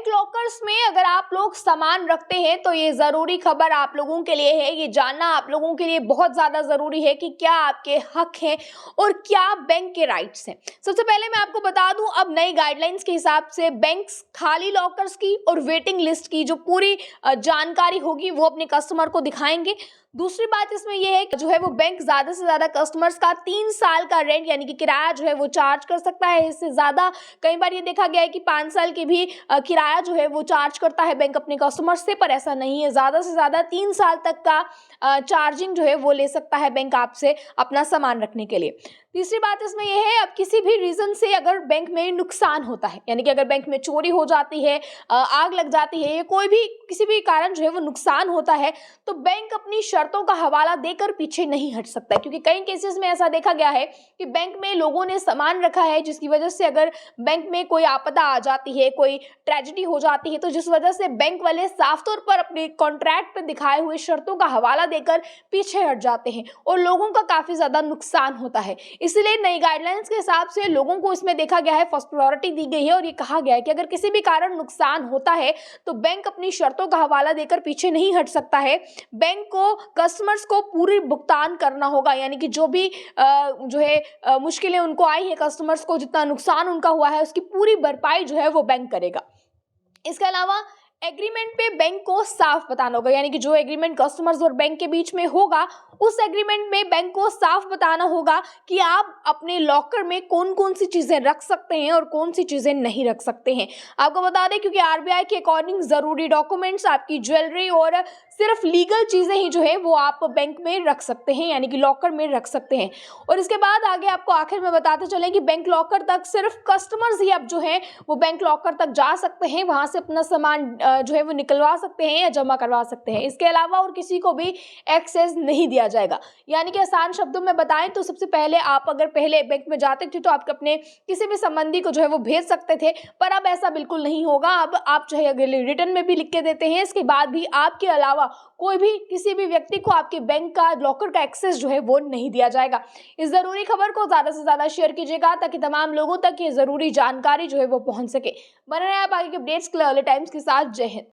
Bank lockers में अगर आप लोग सामान रखते हैं तो ये जरूरी खबर आप लोगों के लिए है। ये जानना आप लोगों के लिए बहुत ज्यादा जरूरी है कि क्या आपके हक हैं और क्या बैंक के राइट्स हैं। सबसे पहले मैं आपको बता दूं, अब नई गाइडलाइंस के हिसाब से बैंक्स खाली लॉकर्स की और वेटिंग लिस्ट की जो पूरी जानकारी होगी वो अपने कस्टमर को दिखाएंगे। दूसरी बात इसमें यह है कि जो है वो बैंक ज्यादा से ज्यादा कस्टमर्स का 3 साल का रेंट यानी कि किराया जो है वो चार्ज कर सकता है। इससे ज्यादा कई बार ये देखा गया है कि 5 साल की भी किराया जो है वो चार्ज करता है बैंक अपने कस्टमर्स से, पर ऐसा नहीं है। ज्यादा से ज्यादा 3 साल तक का चार्जिंग जो है वो ले सकता है बैंक आपसे अपना सामान रखने के लिए। तीसरी बात इसमें यह है, अब किसी भी रीजन से अगर बैंक में नुकसान होता है यानी कि अगर बैंक में चोरी हो जाती है, आग लग जाती है या कोई भी किसी भी कारण जो है वो नुकसान होता है, तो बैंक अपनी शर्तों का हवाला देकर पीछे नहीं हट सकता है। क्योंकि कई केसेस में ऐसा देखा गया है कि बैंक में लोगों ने सामान रखा है जिसकी वजह से अगर बैंक में कोई आपदा आ जाती है, कोई ट्रेजेडी हो जाती है, तो जिस वजह से बैंक वाले साफ तौर पर अपने कॉन्ट्रैक्ट पर दिखाए हुए शर्तों का हवाला देकर पीछे हट जाते हैं और लोगों का काफी ज्यादा नुकसान होता है। इसलिए नई गाइडलाइंस के हिसाब से लोगों को इसमें देखा गया है फर्स्ट प्रायोरिटी दी गई है और ये कहा गया है कि अगर किसी भी कारण नुकसान होता है तो बैंक अपनी शर्तों का हवाला देकर पीछे नहीं हट सकता है। बैंक को कस्टमर्स को पूरी भुगतान करना होगा, यानी कि जो भी जो है मुश्किलें उनको आई है, कस्टमर्स को जितना नुकसान उनका हुआ है उसकी पूरी भरपाई जो है वो बैंक करेगा। इसके अलावा एग्रीमेंट पे बैंक को साफ बताना होगा, यानी कि जो एग्रीमेंट कस्टमर्स और बैंक के बीच में होगा उस एग्रीमेंट में बैंक को साफ बताना होगा कि आप अपने लॉकर में कौन कौन सी चीजें रख सकते हैं और कौन सी चीजें नहीं रख सकते हैं। आपको बता दें क्योंकि आरबीआई के अकॉर्डिंग जरूरी डॉक्यूमेंट्स, आपकी ज्वेलरी और सिर्फ लीगल चीजें ही जो है वो आप बैंक में रख सकते हैं, यानी कि लॉकर में रख सकते हैं। और इसके बाद आगे आपको आखिर में बताते चलें कि बैंक लॉकर तक सिर्फ कस्टमर्स ही अब जो है वो बैंक लॉकर तक जा सकते हैं, वहां से अपना सामान जो है वो निकलवा सकते हैं या जमा करवा सकते हैं। इसके अलावा और किसी को भी एक्सेस नहीं दिया जाएगा। यानी कि आसान शब्दों में बताएं तो सबसे पहले आप अगर पहले बैंक में जाते थे तो आप अपने किसी भी संबंधी को जो है वो भेज सकते थे, पर अब ऐसा बिल्कुल नहीं होगा। अब आप जो है अगर रिटर्न में भी लिख के देते हैं, इसके बाद भी आपके अलावा कोई भी किसी भी व्यक्ति को आपके बैंक का लॉकर का एक्सेस जो है वो नहीं दिया जाएगा। इस जरूरी खबर को ज्यादा से ज्यादा शेयर कीजिएगा ताकि तमाम लोगों तक ये जरूरी जानकारी जो है वो पहुंच सके। बने रहे आप आगे के अपडेट्स के लिए अर्ली टाइम्स के साथ। जय हिंद।